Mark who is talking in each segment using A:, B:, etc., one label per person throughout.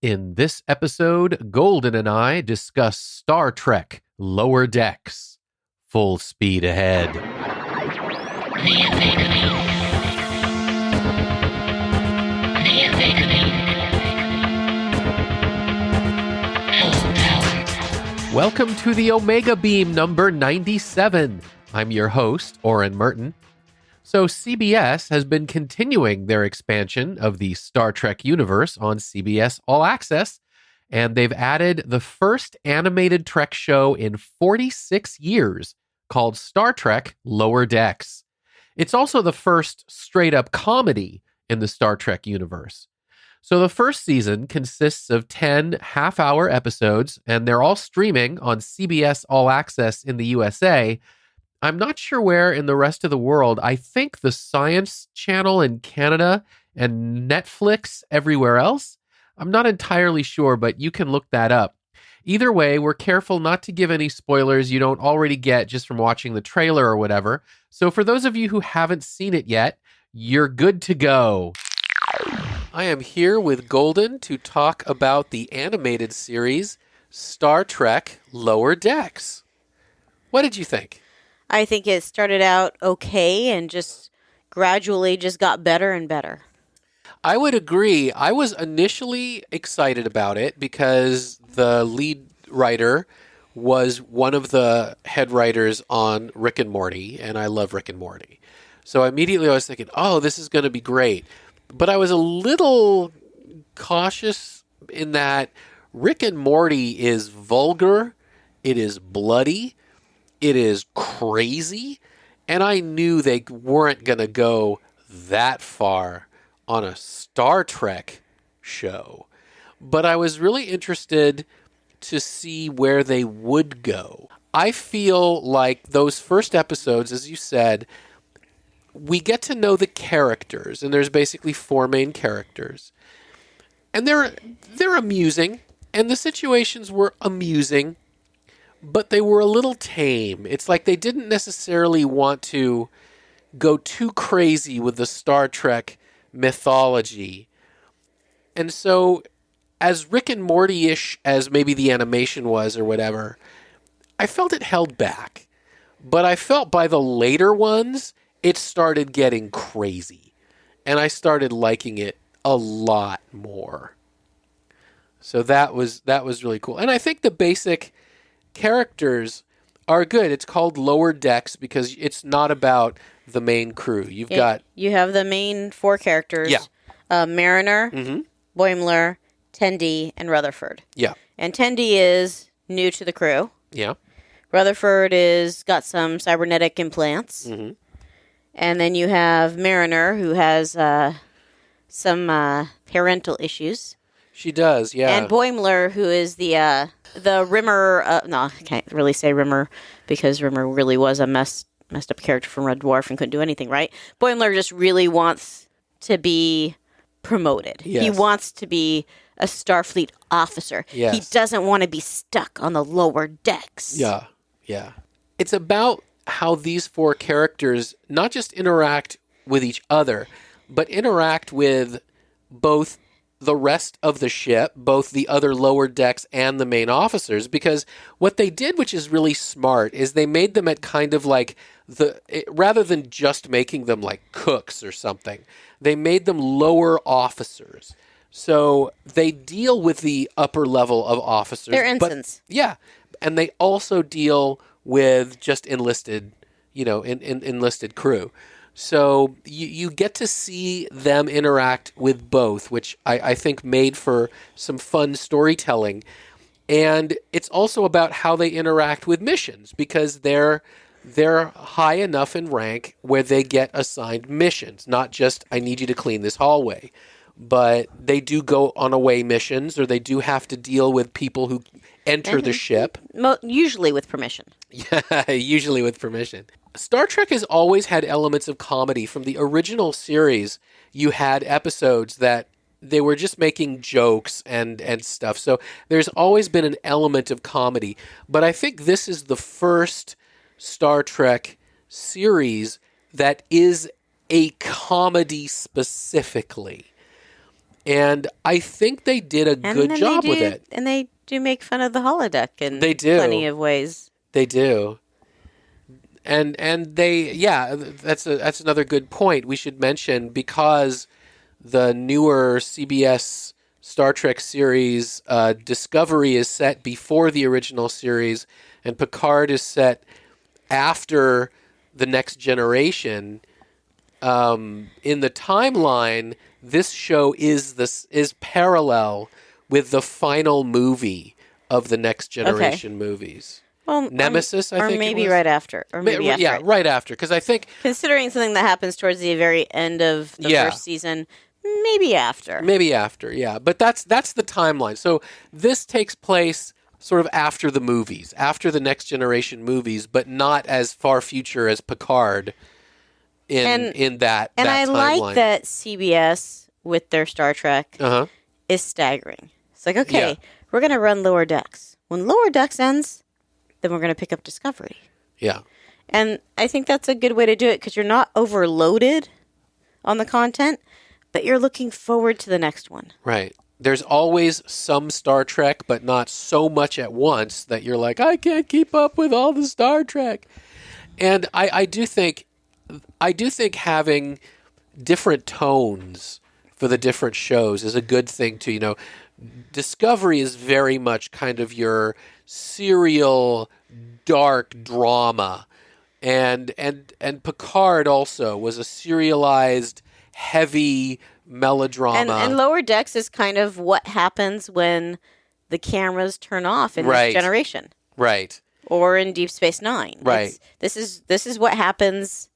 A: In this episode, Golden and I discuss Star Trek Lower Decks. Full speed ahead. Welcome to the Omega Beam number 97. I'm your host, Oren Merton. So CBS has been continuing their expansion of the Star Trek universe on CBS All-Access, and they've added the first animated Trek show in 46 years called Star Trek Lower Decks. It's also the first straight-up comedy in the Star Trek universe. So the first season consists of 10 half-hour episodes, and they're all streaming on CBS All-Access in the USA. I'm not sure where in the rest of the world. I think the Science Channel in Canada and Netflix everywhere else. I'm not entirely sure, but you can look that up. Either way, we're careful not to give any spoilers you don't already get just from watching the trailer or whatever. So for those of you who haven't seen it yet, you're good to go. I am here with Golden to talk about the animated series Star Trek Lower Decks. What did you think?
B: I think it started out okay and just gradually just got better and better.
A: I would agree. I was initially excited about it because the lead writer was one of the head writers on Rick and Morty, and I love Rick and Morty. So immediately I was thinking, oh, this is going to be great. But I was a little cautious in that Rick and Morty is vulgar, it is bloody, it is crazy, and I knew they weren't going to go that far on a Star Trek show. But I was really interested to see where they would go. I feel like those first episodes, as you said, we get to know the characters, and there's basically four main characters. And they're amusing, and the situations were amusing, but they were a little tame. It's like they didn't necessarily want to go too crazy with the Star Trek mythology. And so, as Rick and Morty-ish as maybe the animation was or whatever, I felt it held back. But I felt by the later ones, it started getting crazy. And I started liking it a lot more. So that was really cool. And I think the basic characters are good. It's called Lower Decks because it's not about the main crew. You
B: have the main four characters. Yeah. Mariner, Boimler, Tendi, and Rutherford.
A: Yeah.
B: And Tendi is new to the crew.
A: Yeah.
B: Rutherford is got some cybernetic implants. Mm-hmm. And then you have Mariner, who has some parental issues.
A: She does, yeah.
B: And Boimler, who is the Rimmer. No, I can't really say Rimmer because Rimmer really was a messed up character from Red Dwarf and couldn't do anything right. Boimler just really wants to be promoted. Yes. He wants to be a Starfleet officer. Yes. He doesn't want to be stuck on the lower decks.
A: Yeah, yeah. It's about how these four characters not just interact with each other, but interact with both the rest of the ship, both the other lower decks and the main officers, because what they did, which is really smart, is they made them at kind of like rather than just making them like cooks or something, they made them lower officers. So they deal with the upper level of officers.
B: They're ensigns.
A: Yeah. And they also deal with just enlisted, enlisted crew. So you get to see them interact with both, which I think made for some fun storytelling. And it's also about how they interact with missions, because they're high enough in rank where they get assigned missions, not just, I need you to clean this hallway. But they do go on away missions, or they do have to deal with people who enter the ship.
B: Usually with permission.
A: Yeah, usually with permission. Star Trek has always had elements of comedy. From the original series, you had episodes that they were just making jokes and stuff. So there's always been an element of comedy. But I think this is the first Star Trek series that is a comedy specifically. And I think they did a good job with it.
B: And they do make fun of the holodeck in
A: They do.
B: plenty of ways.
A: They do. And that's another good point we should mention, because the newer CBS Star Trek series Discovery is set before the original series, and Picard is set after the Next Generation. In the timeline, this show is parallel with the final movie of the Next Generation movies.
B: Well,
A: Nemesis, I think,
B: or maybe
A: it was.
B: right after, or maybe after.
A: Yeah, right after, because I think
B: considering something that happens towards the very end of the first season, maybe after.
A: Maybe after, yeah. But that's the timeline. So this takes place sort of after the movies, after the Next Generation movies, but not as far future as Picard in that
B: And I
A: timeline.
B: like that CBS with their Star Trek is staggering. It's like, okay, we're going to run Lower Decks. When Lower Decks ends, then we're going to pick up Discovery.
A: Yeah.
B: And I think that's a good way to do it, because you're not overloaded on the content, but you're looking forward to the next one.
A: Right. There's always some Star Trek, but not so much at once that you're like, I can't keep up with all the Star Trek. And I do think having different tones for the different shows is a good thing too. Discovery is very much kind of your serial dark drama, and Picard also was a serialized heavy melodrama.
B: And Lower Decks is kind of what happens when the cameras turn off in Next Generation,
A: right?
B: Or in Deep Space Nine,
A: right?
B: This is what happens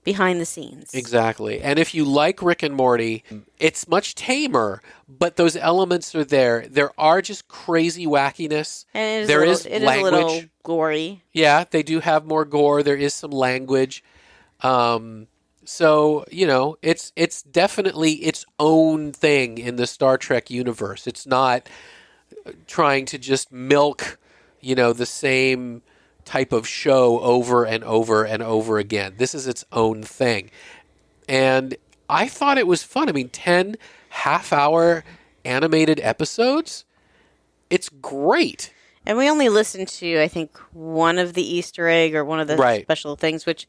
B: behind the scenes.
A: Exactly. And if you like Rick and Morty, it's much tamer, but those elements are there. There are just crazy wackiness.
B: And
A: it is
B: a little gory.
A: Yeah, they do have more gore. There is some language. So, it's definitely its own thing in the Star Trek universe. It's not trying to just milk, the same type of show over and over and over again. This is its own thing. And I thought it was fun. I mean, 10 half-hour animated episodes. It's great.
B: And we only listened to, I think, one of the Easter egg or one of the special things, which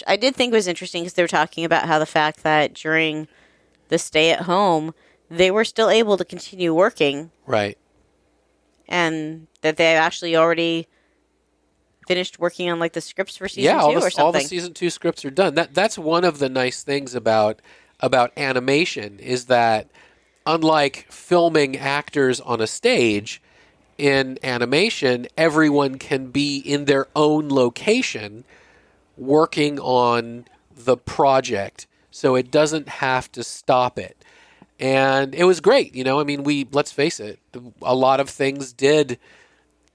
B: I did think was interesting, because they were talking about how the fact that during the stay at home, they were still able to continue working.
A: Right.
B: And that they actually already finished working on the scripts for season 2 or something.
A: All the season 2 scripts are done. That's one of the nice things about animation, is that unlike filming actors on a stage, in animation, everyone can be in their own location working on the project, so it doesn't have to stop it. And it was great. Let's face it, a lot of things did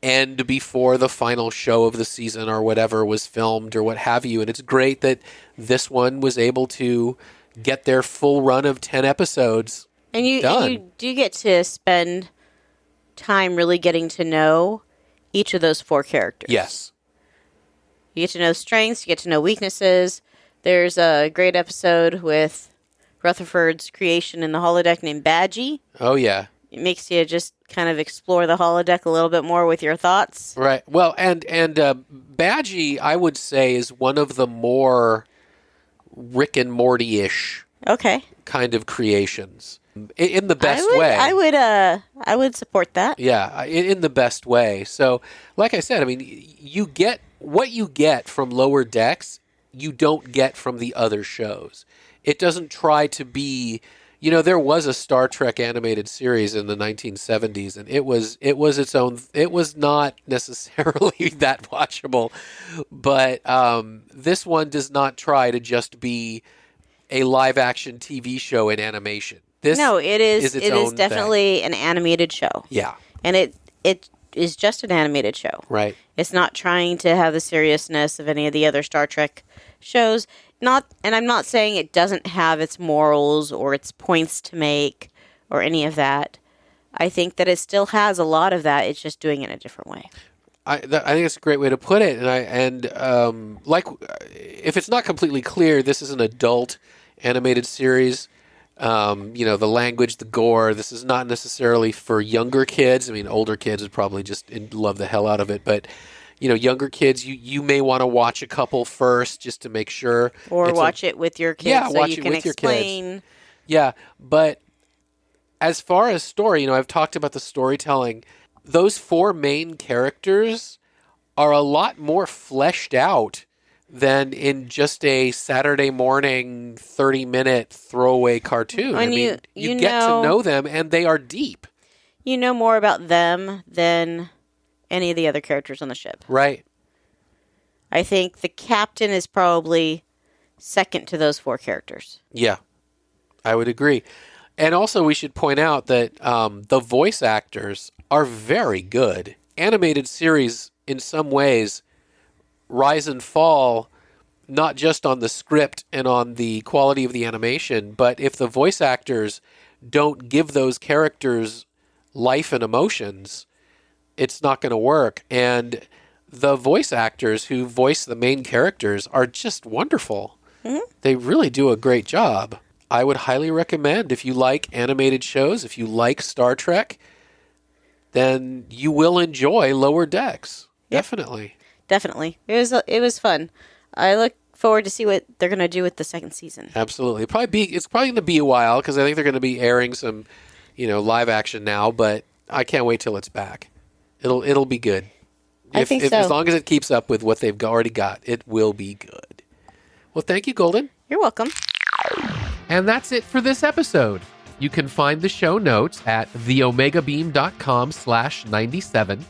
A: end before the final show of the season or whatever was filmed or what have you. And it's great that this one was able to get their full run of 10 episodes done.
B: And you do get to spend time really getting to know each of those 4 characters.
A: Yes.
B: You get to know strengths, you get to know weaknesses. There's a great episode with Rutherford's creation in the holodeck named Badgie.
A: Oh, yeah.
B: It makes you just kind of explore the holodeck a little bit more with your thoughts.
A: Right. Well, and Badgie, I would say, is one of the more Rick and Morty-ish kind of creations. In the best way.
B: I would support that.
A: Yeah, in the best way. So, like I said, you get what you get from Lower Decks, you don't get from the other shows. It doesn't try to be... there was a Star Trek animated series in the 1970s, and it was its own... It was not necessarily that watchable, but this one does not try to just be a live-action TV show in animation. It is
B: definitely an animated show.
A: Yeah.
B: And it is just an animated show.
A: Right.
B: It's not trying to have the seriousness of any of the other Star Trek shows. And I'm not saying it doesn't have its morals or its points to make or any of that. I think that it still has a lot of that. It's just doing it in a different way.
A: I think it's a great way to put it. If it's not completely clear, this is an adult animated series. The language, the gore. This is not necessarily for younger kids. I mean, older kids would probably just love the hell out of it. But, younger kids, you may want to watch a couple first just to make sure.
B: Or watch it with your kids so you can explain.
A: Yeah, but as far as story, I've talked about the storytelling. Those 4 main characters are a lot more fleshed out than in just a Saturday morning 30-minute throwaway cartoon. You get to know them, and they are deep.
B: You know more about them than any of the other characters on the ship.
A: Right.
B: I think the captain is probably second to those 4 characters.
A: Yeah, I would agree. And also we should point out that the voice actors are very good. Animated series, in some ways, rise and fall not just on the script and on the quality of the animation, but if the voice actors don't give those characters life and emotions, it's not going to work. And the voice actors who voice the main characters are just wonderful. Mm-hmm. They really do a great job. I would highly recommend, if you like animated shows, if you like Star Trek, then you will enjoy Lower Decks. Yep.
B: Definitely. It was fun. I look forward to see what they're going to do with the second season.
A: Absolutely. It's probably going to be a while because I think they're going to be airing some, live action now, but I can't wait till it's back. It'll be good.
B: I think so.
A: As long as it keeps up with what they've already got, it will be good. Well, thank you, Golden.
B: You're welcome.
A: And that's it for this episode. You can find the show notes at theomegabeam.com/97.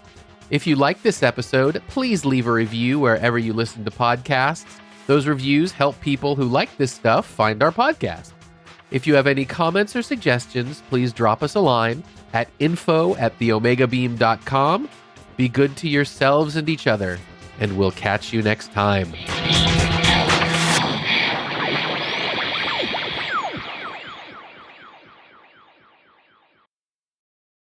A: If you like this episode, please leave a review wherever you listen to podcasts. Those reviews help people who like this stuff find our podcast. If you have any comments or suggestions, please drop us a line at info@theomegabeam.com. Be good to yourselves and each other, and we'll catch you next time.